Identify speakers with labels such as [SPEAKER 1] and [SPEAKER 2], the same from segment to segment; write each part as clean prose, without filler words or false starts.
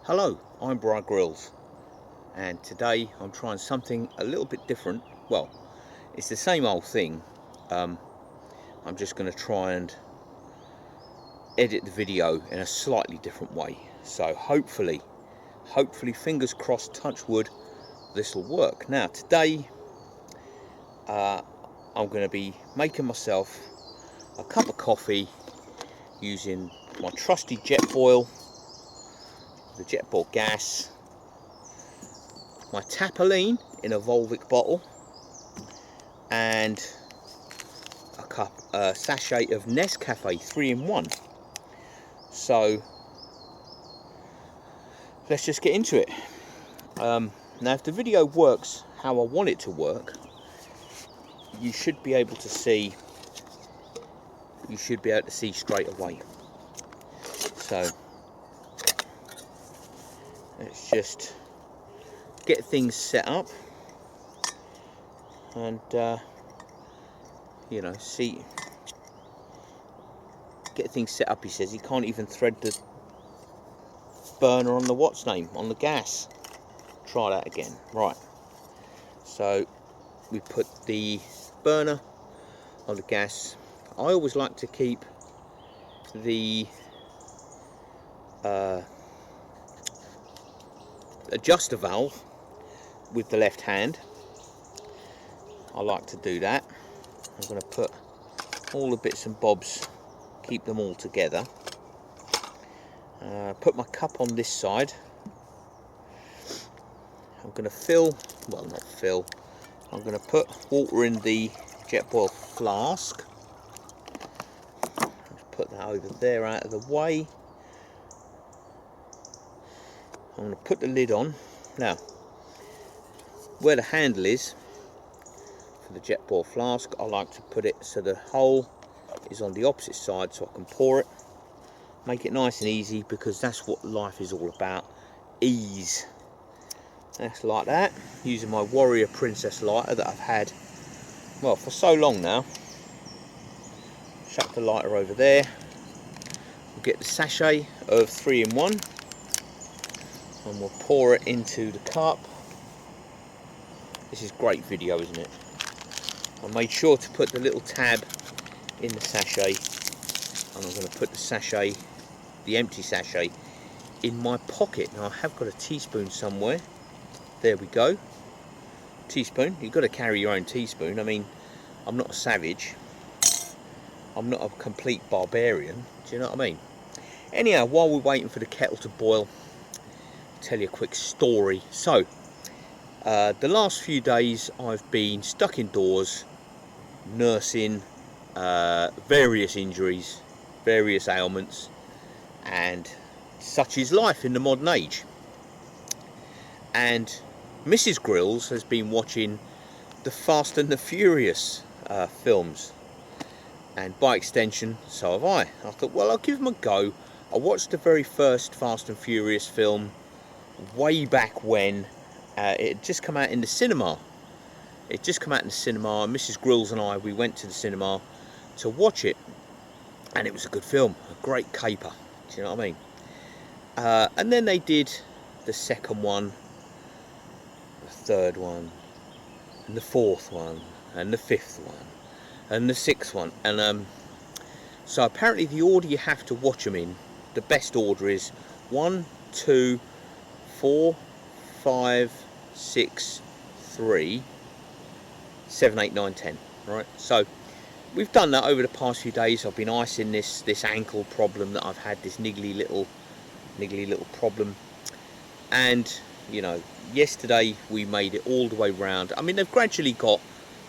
[SPEAKER 1] Hello, I'm Brian Grills, and today I'm trying something a little bit different. Well, it's the same old thing. I'm just going to try and edit the video in a slightly different way. So hopefully, fingers crossed, touch wood, this will work. Now today, I'm going to be making myself a cup of coffee using my trusty jet boil, the jet boil gas, my Tapaline in a Volvic bottle, and a sachet of Nescafe 3-in-1. So let's just get into it. Now if the video works how I want it to work, you should be able to see straight away. So let's just get things set up and get things set up. He says he can't even thread the burner on the on the gas. Try that again. Right, so we put the burner on the gas. I always like to keep the adjuster valve with the left hand. I like to do that. I'm going to put all the bits and bobs, keep them all together. Put my cup on this side. I'm going to I'm going to put water in the jet boil flask. Just put that over there out of the way. I'm going to put the lid on. Now, where the handle is for the jet boil flask, I like to put it so the hole is on the opposite side so I can pour it. Make it nice and easy, because that's what life is all about, ease. That's like that, using my Warrior Princess lighter that I've had, well, for so long now. Chuck the lighter over there. We'll get the sachet of 3-in-1 and we'll pour it into the cup. This is great video, isn't it? I made sure to put the little tab in the sachet, and I'm going to put the sachet, the empty sachet, in my pocket. Now I have got a teaspoon somewhere. There we go. Teaspoon. You've got to carry your own teaspoon. I mean, I'm not a savage. I'm not a complete barbarian. Do you know what I mean? Anyhow, while we're waiting for the kettle to boil, I'll tell you a quick story. So, the last few days I've been stuck indoors, nursing various injuries, various ailments, and such is life in the modern age. And Mrs. Grills has been watching the Fast and the Furious films, and by extension so have I. I thought, well, I'll give them a go. I watched the very first Fast and Furious film way back when. It had just come out in the cinema. And Mrs. Grills and we went to the cinema to watch it, and it was a good film, a great caper. Do you know what I mean? And then they did the second one, the third one, and the fourth one, and the fifth one, and the sixth one. And so apparently the order you have to watch them in, the best order is 1, 2, 4, 5, 6, 3, 7, 8, 9, 10. Right, so we've done that over the past few days. I've been icing this ankle problem that I've had, this niggly little problem, and you know, yesterday we made it all the way round. I mean, they've gradually got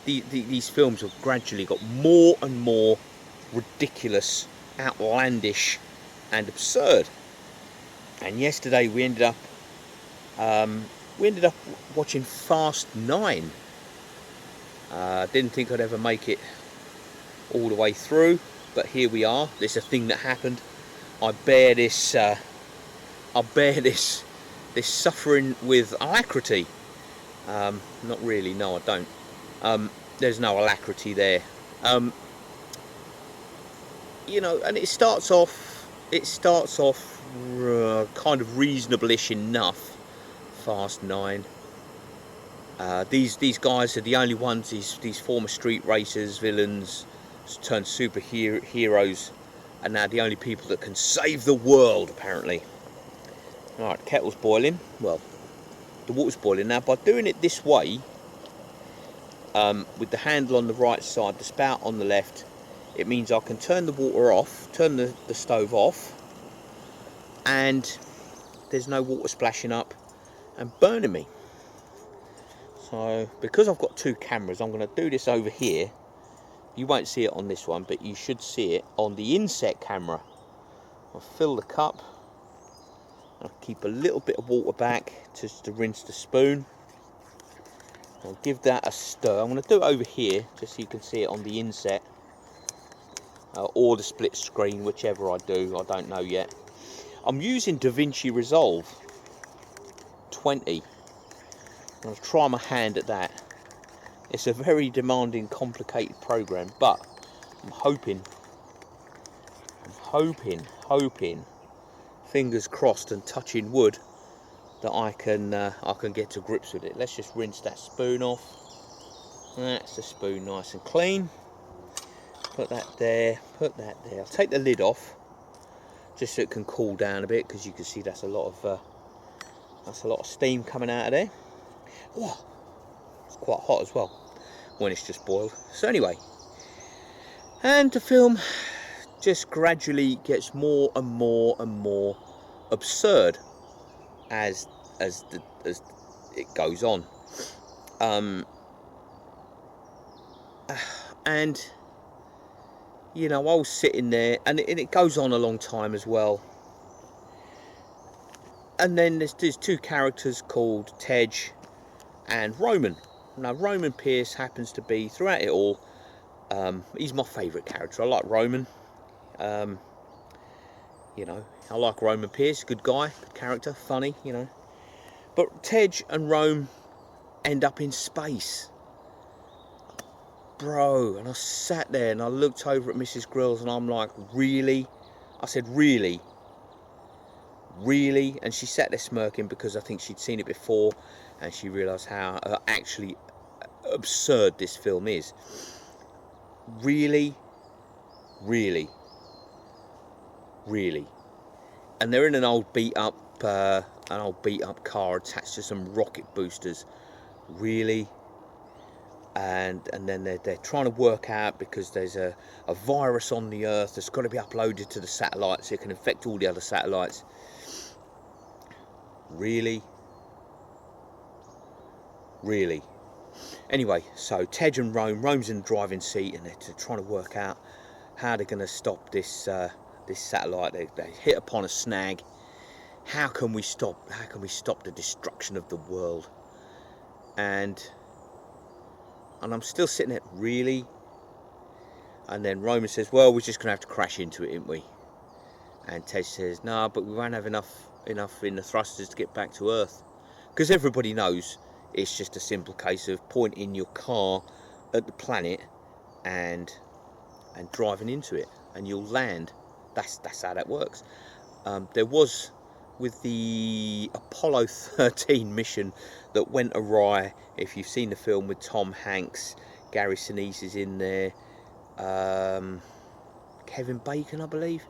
[SPEAKER 1] these films have gradually got more and more ridiculous, outlandish, and absurd. And yesterday we ended up watching Fast 9. Didn't think I'd ever make it all the way through, but here we are. There's a thing that happened. I bear this suffering with alacrity. Not really, no, I don't. There's no alacrity there. You know, and it starts off kind of reasonable-ish enough Fast 9. These guys are the only ones, these former street racers, villains, turned superheroes, are now the only people that can save the world, apparently. Alright, the kettle's boiling. Well, the water's boiling. Now, by doing it this way, with the handle on the right side, the spout on the left, it means I can turn the water off, turn the stove off, and there's no water splashing up and burning me. So, because I've got two cameras, I'm going to do this over here. You won't see it on this one, but you should see it on the inset camera. I'll fill the cup. I'll keep a little bit of water back just to rinse the spoon. I'll give that a stir. I'm going to do it over here, just so you can see it on the inset. Or the split screen, whichever I do, I don't know yet. I'm using DaVinci Resolve 20. I'll try my hand at that. It's a very demanding, complicated program, but I'm hoping, fingers crossed and touching wood, that I can get to grips with it. Let's just rinse that spoon off. That's the spoon nice and clean. Put that there, put that there. I'll take the lid off, just so it can cool down a bit, because you can see that's a lot of steam coming out of there. Oh, it's quite hot as well when it's just boiled. So anyway, and the film just gradually gets more and more and more absurd as it goes on. And you know, I was sitting there, and it goes on a long time as well. And then there's two characters called Tej and Roman. Now, Roman Pierce happens to be, throughout it all, he's my favourite character. I like Roman. You know, I like Roman Pierce, good guy, good character, funny, you know. But Tej and Rome end up in space. Bro, and I sat there and I looked over at Mrs. Grills and I'm like, really? I said, really? Really? And she sat there smirking, because I think she'd seen it before and she realised how actually absurd this film is. Really? Really? Really? And they're in an old beat up car attached to some rocket boosters. Really? And then they're trying to work out, because there's a virus on the Earth that's got to be uploaded to the satellites so it can infect all the other satellites. Really? Really? Anyway, so Tej and Rome's in the driving seat, and they're trying to work out how they're going to stop this satellite. They hit upon a snag. How can we stop the destruction of the world? And I'm still sitting there, really? And then Roman says, well, we're just going to have to crash into it, ain't we? And Tej says, no, but we won't have enough in the thrusters to get back to Earth. Because everybody knows it's just a simple case of pointing your car at the planet and driving into it, and you'll land. That's how that works. There was, with the Apollo 13 mission that went awry, if you've seen the film with Tom Hanks, Gary Sinise is in there, Kevin Bacon, I believe.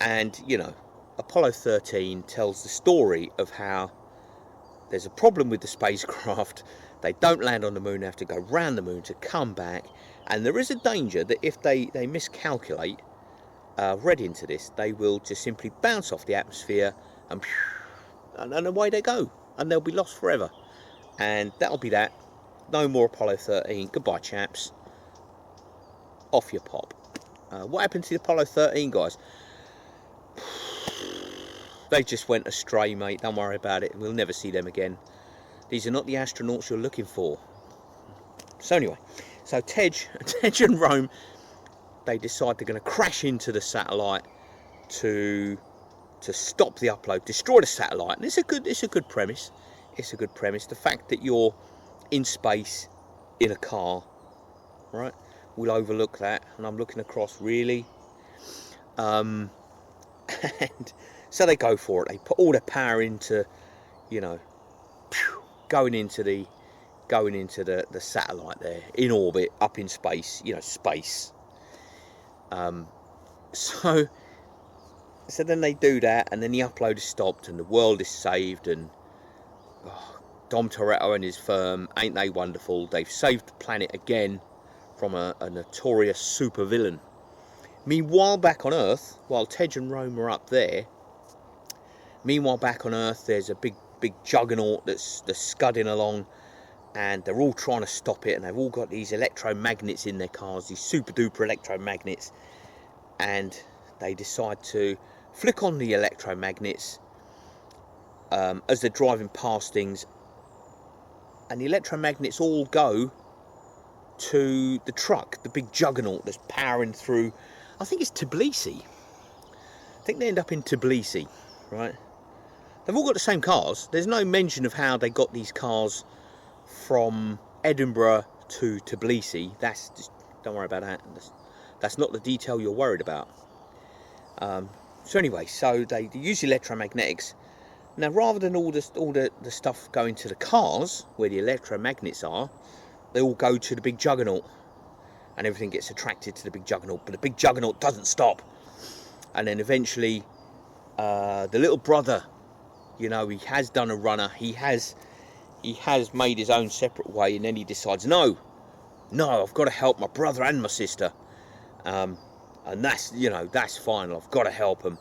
[SPEAKER 1] And, you know, Apollo 13 tells the story of how there's a problem with the spacecraft. They don't land on the moon, they have to go round the moon to come back. And there is a danger that if they miscalculate, read into this, they will just simply bounce off the atmosphere and away they go, and they'll be lost forever. And that'll be that. No more Apollo 13. Goodbye, chaps. Off your pop. What happened to the Apollo 13 guys? They just went astray, mate. Don't worry about it. We'll never see them again. These are not the astronauts you're looking for. So anyway, so Tej and Rome, they decide they're going to crash into the satellite to stop the upload, destroy the satellite. And it's a good premise. It's a good premise. The fact that you're in space in a car, right? We'll overlook that. And I'm looking across, really. And so they go for it. They put all their power into, you know, going into the satellite there in orbit, up in space, you know, space. So then they do that, and then the upload is stopped, and the world is saved, and Dom Toretto and his firm, ain't they wonderful? They've saved the planet again from a notorious supervillain. Meanwhile, back on Earth, while Tej and Rome are up there, back on Earth, there's a big juggernaut that's scudding along, and they're all trying to stop it, and they've all got these electromagnets in their cars, these super duper electromagnets, and they decide to flick on the electromagnets as they're driving past things, and the electromagnets all go to the truck, the big juggernaut that's powering through, I think it's Tbilisi. I think they end up in Tbilisi, right? They've all got the same cars. There's no mention of how they got these cars from Edinburgh to Tbilisi. That's just, don't worry about that. That's not the detail you're worried about. So anyway, so they use electromagnetics. Now, rather than all the stuff going to the cars where the electromagnets are, they all go to the big juggernaut, and everything gets attracted to the big juggernaut. But the big juggernaut doesn't stop, and then eventually, the little brother, you know, he has done a runner. He has made his own separate way, and then he decides, no, I've got to help my brother and my sister, and that's, you know, that's fine. I've got to help them.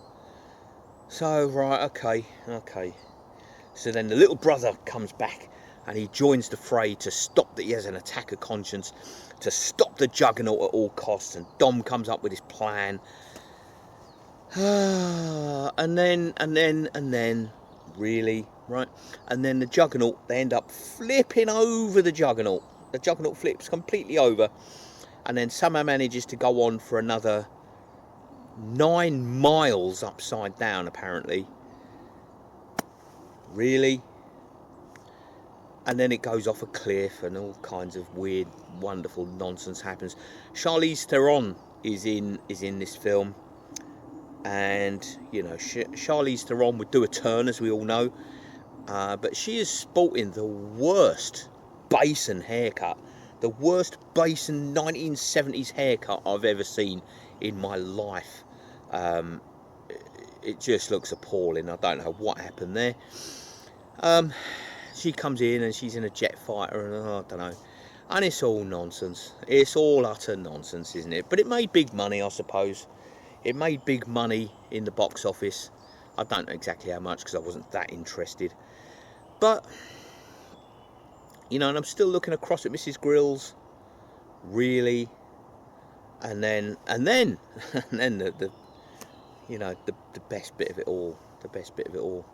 [SPEAKER 1] So right, okay. So then the little brother comes back, and he joins the fray to stop that. He has an attack of conscience to stop the juggernaut at all costs, and Dom comes up with his plan. and then really, right? And then the juggernaut, they end up flipping over the juggernaut. The juggernaut flips completely over, and then somehow manages to go on for another 9 miles upside down, apparently. Really? And then it goes off a cliff, and all kinds of weird, wonderful nonsense happens. Charlize Theron is in this film, and you know, Charlize Theron would do a turn, as we all know, but she is sporting the worst basin haircut, the worst basin 1970s haircut I've ever seen in my life. It just looks appalling. I don't know what happened there. She comes in, and she's in a jet fighter, and I don't know, and it's all nonsense. It's all utter nonsense, isn't it? But it made big money, I suppose. It made big money in the box office. I don't know exactly how much, because I wasn't that interested. But you know, and I'm still looking across at Mrs. Grill's. Really? And then the you know, the best bit of it all. The best bit of it all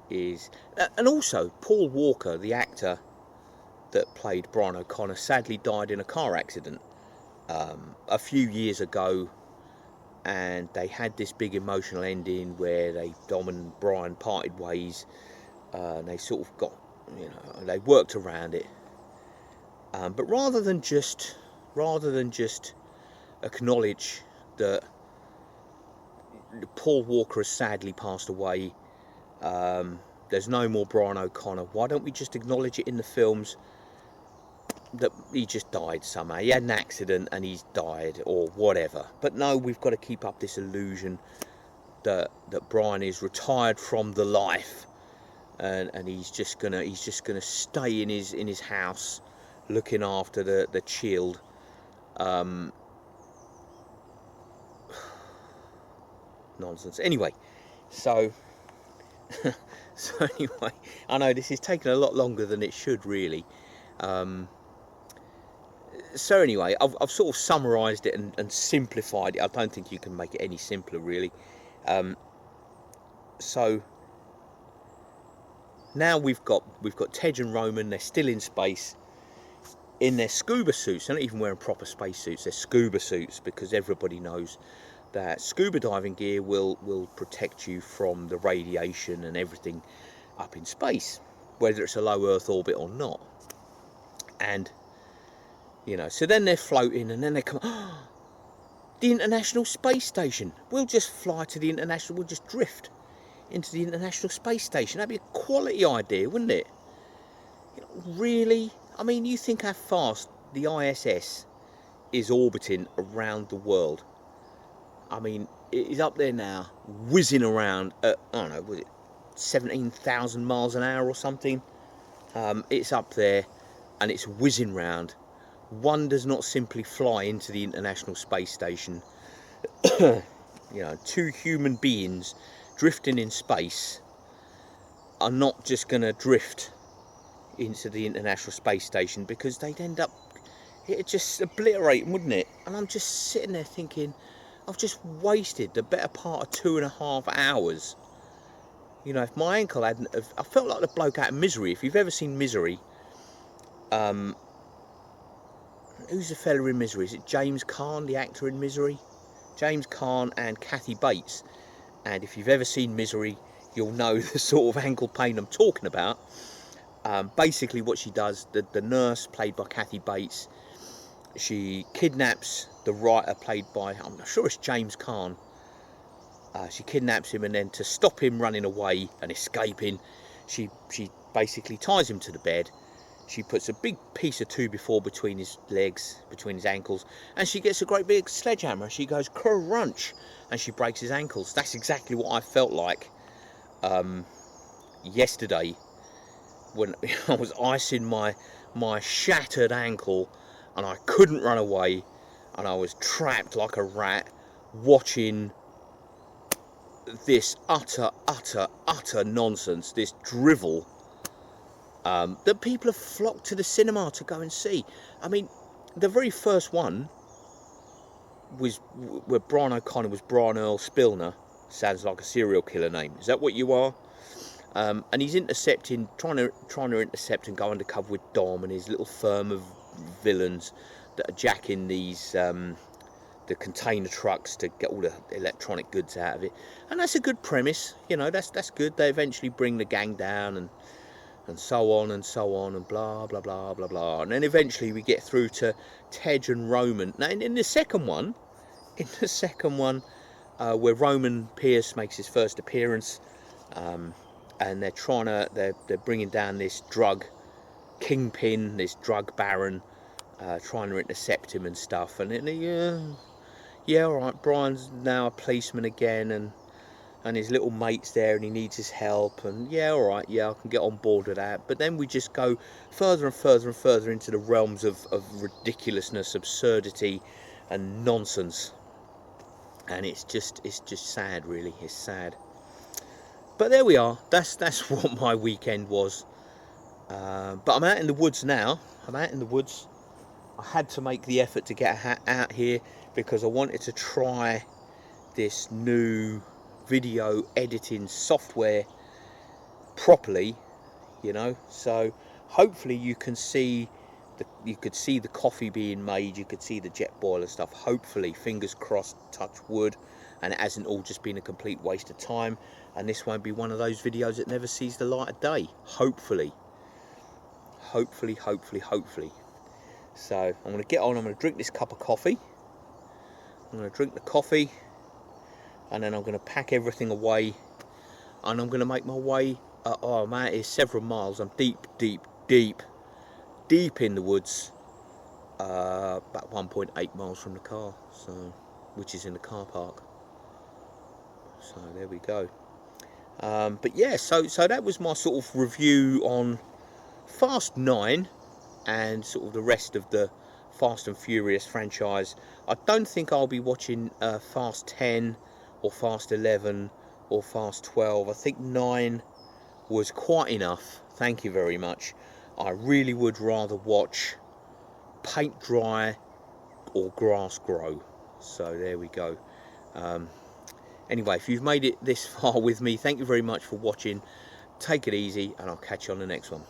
[SPEAKER 1] is, and also Paul Walker, the actor that played Brian O'Connor, sadly died in a car accident a few years ago, and they had this big emotional ending where Dom and Brian parted ways, and they sort of got, you know, they worked around it. But rather than just acknowledge that Paul Walker has sadly passed away, there's no more Brian O'Connor, why don't we just acknowledge it in the films that he just died somehow? He had an accident and he's died, or whatever. But no, we've got to keep up this illusion that Brian is retired from the life, and he's just gonna stay in his house looking after the child. Nonsense. Anyway, so anyway, I know this is taking a lot longer than it should, really. So anyway, I've sort of summarised it and simplified it. I don't think you can make it any simpler, really. So now we've got Tej and Roman. They're still in space in their scuba suits. They're not even wearing proper space suits. They're scuba suits, because everybody knows that scuba diving gear will protect you from the radiation and everything up in space, whether it's a low Earth orbit or not. And you know, so then they're floating, and then they come. the International Space Station. We'll just fly to the International, we'll just drift into the International Space Station. That'd be a quality idea, wouldn't it? You know, really? I mean, you think how fast the ISS is orbiting around the world. I mean, it is up there now, whizzing around at, I don't know, was it 17,000 miles an hour or something? It's up there and it's whizzing round. One does not simply fly into the International Space Station. You know, two human beings drifting in space are not just going to drift into the International Space Station, because they'd end up, it'd just obliterate them, wouldn't it? And I'm just sitting there thinking, I've just wasted the better part of 2.5 hours. You know, if my ankle hadn't, I felt like the bloke out of Misery. If you've ever seen Misery, who's the fella in Misery? Is it James Caan, the actor in Misery? James Caan and Kathy Bates. And if you've ever seen Misery, you'll know the sort of ankle pain I'm talking about. Basically what she does, the nurse played by Kathy Bates, she kidnaps the writer played by, I'm not sure it's James Caan. She kidnaps him, and then to stop him running away and escaping, she basically ties him to the bed. She puts a big piece of 2x4 between his legs, between his ankles, and she gets a great big sledgehammer. She goes crunch, and she breaks his ankles. That's exactly what I felt like yesterday when I was icing my shattered ankle, and I couldn't run away, and I was trapped like a rat watching this utter nonsense, this drivel that people have flocked to the cinema to go and see. I mean, the very first one was where Brian O'Connor was Brian Earl Spillner. Sounds like a serial killer name. Is that what you are? And he's intercepting, trying to intercept and go undercover with Dom and his little firm of villains that are jacking these the container trucks to get all the electronic goods out of it. And that's a good premise, you know. That's good. They eventually bring the gang down and so on and so on and blah blah blah blah blah. And then eventually we get through to Tej and Roman. Now in the second one, where Roman Pierce makes his first appearance, and they're bringing down this drug kingpin, this drug baron, trying to intercept him and stuff. And then yeah, all right, Brian's now a policeman again, and his little mate's there and he needs his help, and yeah, all right, yeah, I can get on board with that. But then we just go further and further and further into the realms of ridiculousness, absurdity and nonsense, and it's just sad, really. It's sad. But there we are. That's what my weekend was. But I'm out in the woods now. I had to make the effort to get out here because I wanted to try this new video editing software properly, you know. So hopefully you could see the coffee being made, you could see the jet boiler stuff. Hopefully, fingers crossed, touch wood, and it hasn't all just been a complete waste of time, and this won't be one of those videos that never sees the light of day. Hopefully. So I'm going to get on. I'm going to drink this cup of coffee. I'm going to drink the coffee, and then I'm going to pack everything away, and I'm going to make my way. Oh man, it's several miles. I'm deep in the woods. About 1.8 miles from the car, so which is in the car park. So there we go. But yeah, so that was my sort of review on Fast 9 and sort of the rest of the Fast and Furious franchise. I don't think I'll be watching Fast 10 or Fast 11 or Fast 12. I think 9 was quite enough. Thank you very much. I really would rather watch paint dry or grass grow. So there we go. Anyway, if you've made it this far with me, thank you very much for watching. Take it easy, and I'll catch you on the next one.